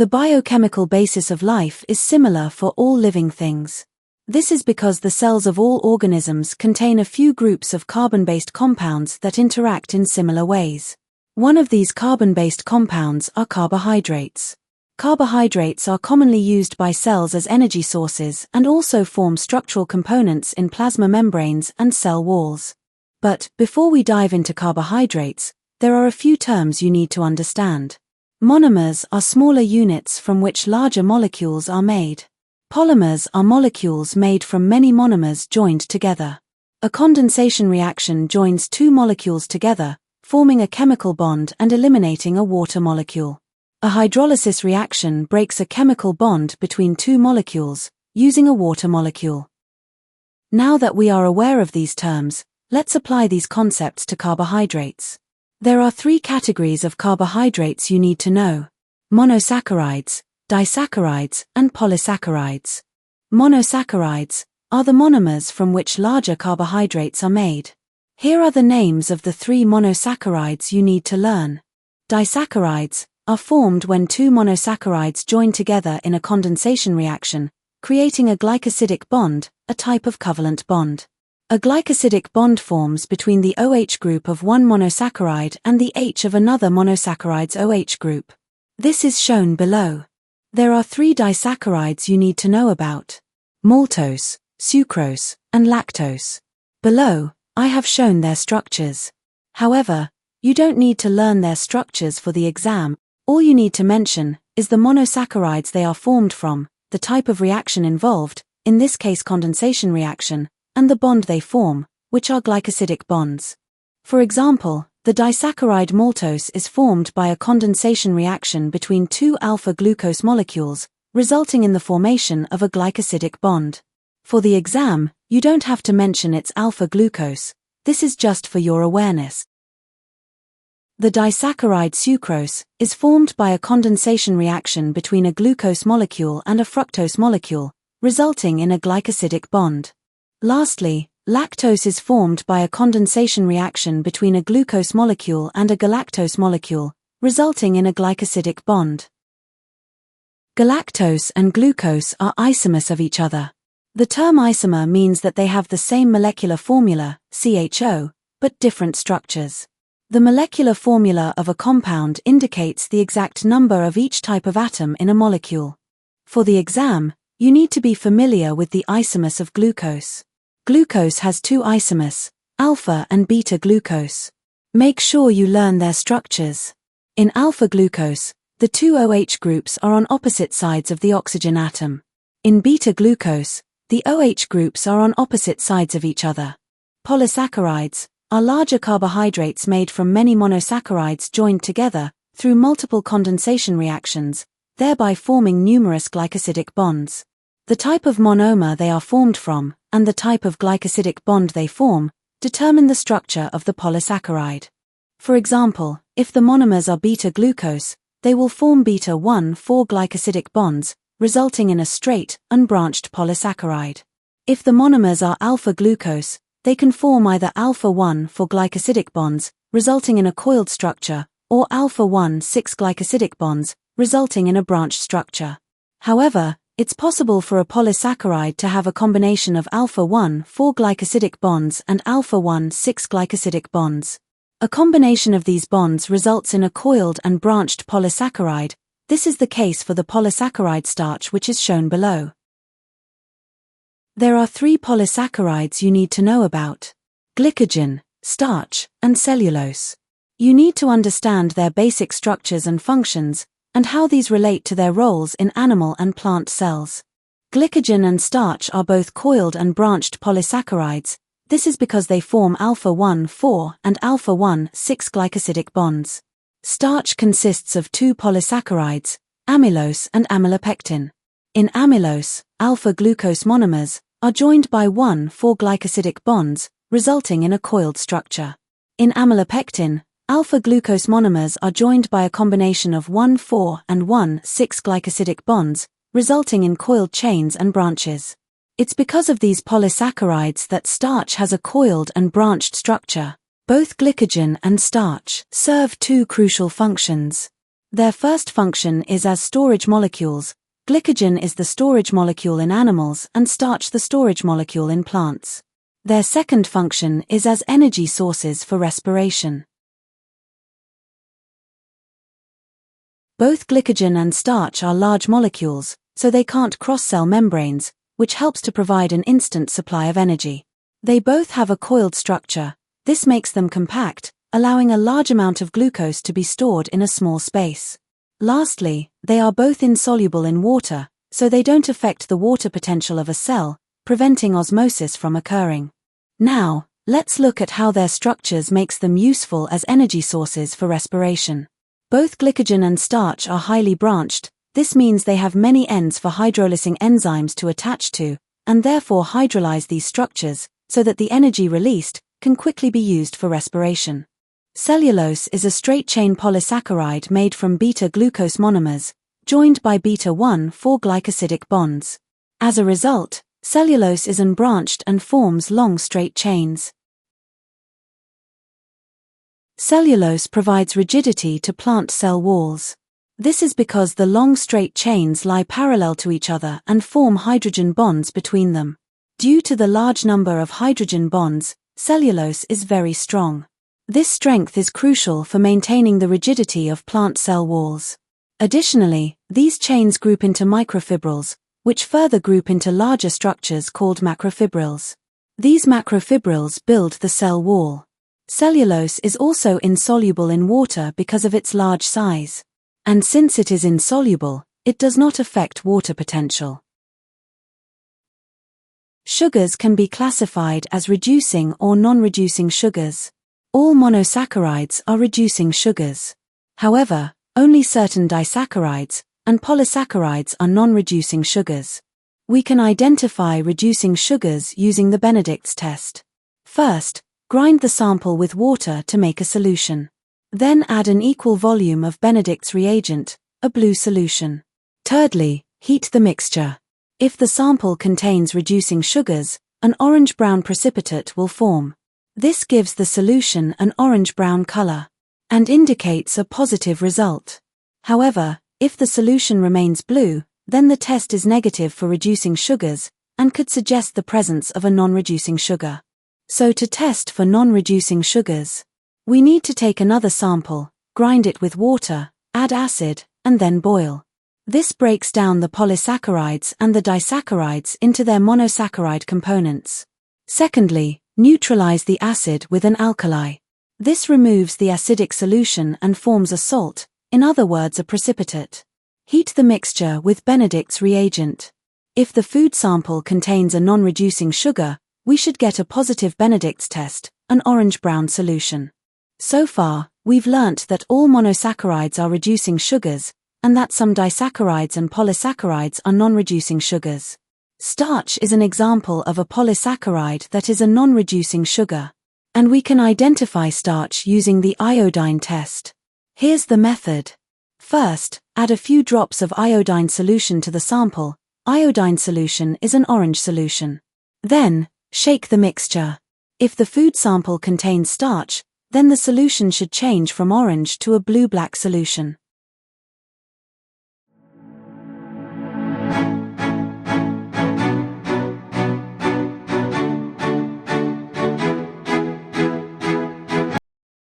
The biochemical basis of life is similar for all living things. This is because the cells of all organisms contain a few groups of carbon-based compounds that interact in similar ways. One of these carbon-based compounds are carbohydrates. Carbohydrates are commonly used by cells as energy sources and also form structural components in plasma membranes and cell walls. But, before we dive into carbohydrates, there are a few terms you need to understand. Monomers are smaller units from which larger molecules are made. Polymers are molecules made from many monomers joined together. A condensation reaction joins two molecules together, forming a chemical bond and eliminating a water molecule. A hydrolysis reaction breaks a chemical bond between two molecules, using a water molecule. Now that we are aware of these terms, let's apply these concepts to carbohydrates. There are three categories of carbohydrates you need to know: monosaccharides, disaccharides, and polysaccharides. Monosaccharides are the monomers from which larger carbohydrates are made. Here are the names of the three monosaccharides you need to learn. Disaccharides are formed when two monosaccharides join together in a condensation reaction, creating a glycosidic bond, a type of covalent bond. A glycosidic bond forms between the OH group of one monosaccharide and the H of another monosaccharide's OH group. This is shown below. There are three disaccharides you need to know about: maltose, sucrose, and lactose. Below, I have shown their structures. However, you don't need to learn their structures for the exam. All you need to mention is the monosaccharides they are formed from, the type of reaction involved, in this case condensation reaction, and the bond they form, which are glycosidic bonds. For example, the disaccharide maltose is formed by a condensation reaction between two alpha-glucose molecules, resulting in the formation of a glycosidic bond. For the exam, you don't have to mention its alpha-glucose. This is just for your awareness. The disaccharide sucrose is formed by a condensation reaction between a glucose molecule and a fructose molecule, resulting in a glycosidic bond. Lastly, lactose is formed by a condensation reaction between a glucose molecule and a galactose molecule, resulting in a glycosidic bond. Galactose and glucose are isomers of each other. The term isomer means that they have the same molecular formula, CHO, but different structures. The molecular formula of a compound indicates the exact number of each type of atom in a molecule. For the exam, you need to be familiar with the isomers of glucose. Glucose has two isomers, alpha and beta glucose. Make sure you learn their structures. In alpha glucose, the two OH groups are on opposite sides of the oxygen atom. In beta glucose, the OH groups are on opposite sides of each other. Polysaccharides are larger carbohydrates made from many monosaccharides joined together through multiple condensation reactions, thereby forming numerous glycosidic bonds. The type of monomer they are formed from, and the type of glycosidic bond they form, determine the structure of the polysaccharide. For example, if the monomers are beta-glucose, they will form beta-1,4 glycosidic bonds, resulting in a straight, unbranched polysaccharide. If the monomers are alpha-glucose, they can form either alpha-1,4 glycosidic bonds, resulting in a coiled structure, or alpha-1,6 glycosidic bonds, resulting in a branched structure. However, it's possible for a polysaccharide to have a combination of alpha-1,4 glycosidic bonds and alpha-1,6 glycosidic bonds. A combination of these bonds results in a coiled and branched polysaccharide. This is the case for the polysaccharide starch, which is shown below. There are three polysaccharides you need to know about: glycogen, starch, and cellulose. You need to understand their basic structures and functions, and how these relate to their roles in animal and plant cells. Glycogen and starch are both coiled and branched polysaccharides. This is because they form alpha-1,4 and alpha-1,6 glycosidic bonds. Starch consists of two polysaccharides, amylose and amylopectin. In amylose, alpha-glucose monomers are joined by 1,4 glycosidic bonds, resulting in a coiled structure. In amylopectin, alpha-glucose monomers are joined by a combination of 1,4 and 1,6 glycosidic bonds, resulting in coiled chains and branches. It's because of these polysaccharides that starch has a coiled and branched structure. Both glycogen and starch serve two crucial functions. Their first function is as storage molecules. Glycogen is the storage molecule in animals and starch the storage molecule in plants. Their second function is as energy sources for respiration. Both glycogen and starch are large molecules, so they can't cross cell membranes, which helps to provide an instant supply of energy. They both have a coiled structure. This makes them compact, allowing a large amount of glucose to be stored in a small space. Lastly, they are both insoluble in water, so they don't affect the water potential of a cell, preventing osmosis from occurring. Now, let's look at how their structures makes them useful as energy sources for respiration. Both glycogen and starch are highly branched. This means they have many ends for hydrolysing enzymes to attach to, and therefore hydrolyze these structures, so that the energy released can quickly be used for respiration. Cellulose is a straight-chain polysaccharide made from beta-glucose monomers, joined by beta-1,4-glycosidic bonds. As a result, cellulose is unbranched and forms long straight chains. Cellulose provides rigidity to plant cell walls. This is because the long straight chains lie parallel to each other and form hydrogen bonds between them. Due to the large number of hydrogen bonds, cellulose is very strong. This strength is crucial for maintaining the rigidity of plant cell walls. Additionally, these chains group into microfibrils, which further group into larger structures called macrofibrils. These macrofibrils build the cell wall. Cellulose is also insoluble in water because of its large size. And since it is insoluble, it does not affect water potential. Sugars can be classified as reducing or non-reducing sugars. All monosaccharides are reducing sugars. However, only certain disaccharides and polysaccharides are non-reducing sugars. We can identify reducing sugars using the Benedict's test. First, grind the sample with water to make a solution. Then add an equal volume of Benedict's reagent, a blue solution. Thirdly, heat the mixture. If the sample contains reducing sugars, an orange-brown precipitate will form. This gives the solution an orange-brown color and indicates a positive result. However, if the solution remains blue, then the test is negative for reducing sugars and could suggest the presence of a non-reducing sugar. So to test for non-reducing sugars, we need to take another sample, grind it with water, add acid, and then boil. This breaks down the polysaccharides and the disaccharides into their monosaccharide components. Secondly, neutralize the acid with an alkali. This removes the acidic solution and forms a salt, in other words a precipitate. Heat the mixture with Benedict's reagent. If the food sample contains a non-reducing sugar, we should get a positive Benedict's test, an orange-brown solution. So far, we've learnt that all monosaccharides are reducing sugars, and that some disaccharides and polysaccharides are non-reducing sugars. Starch is an example of a polysaccharide that is a non-reducing sugar. And we can identify starch using the iodine test. Here's the method. First, add a few drops of iodine solution to the sample. Iodine solution is an orange solution. Then, shake the mixture. If the food sample contains starch, then the solution should change from orange to a blue-black solution.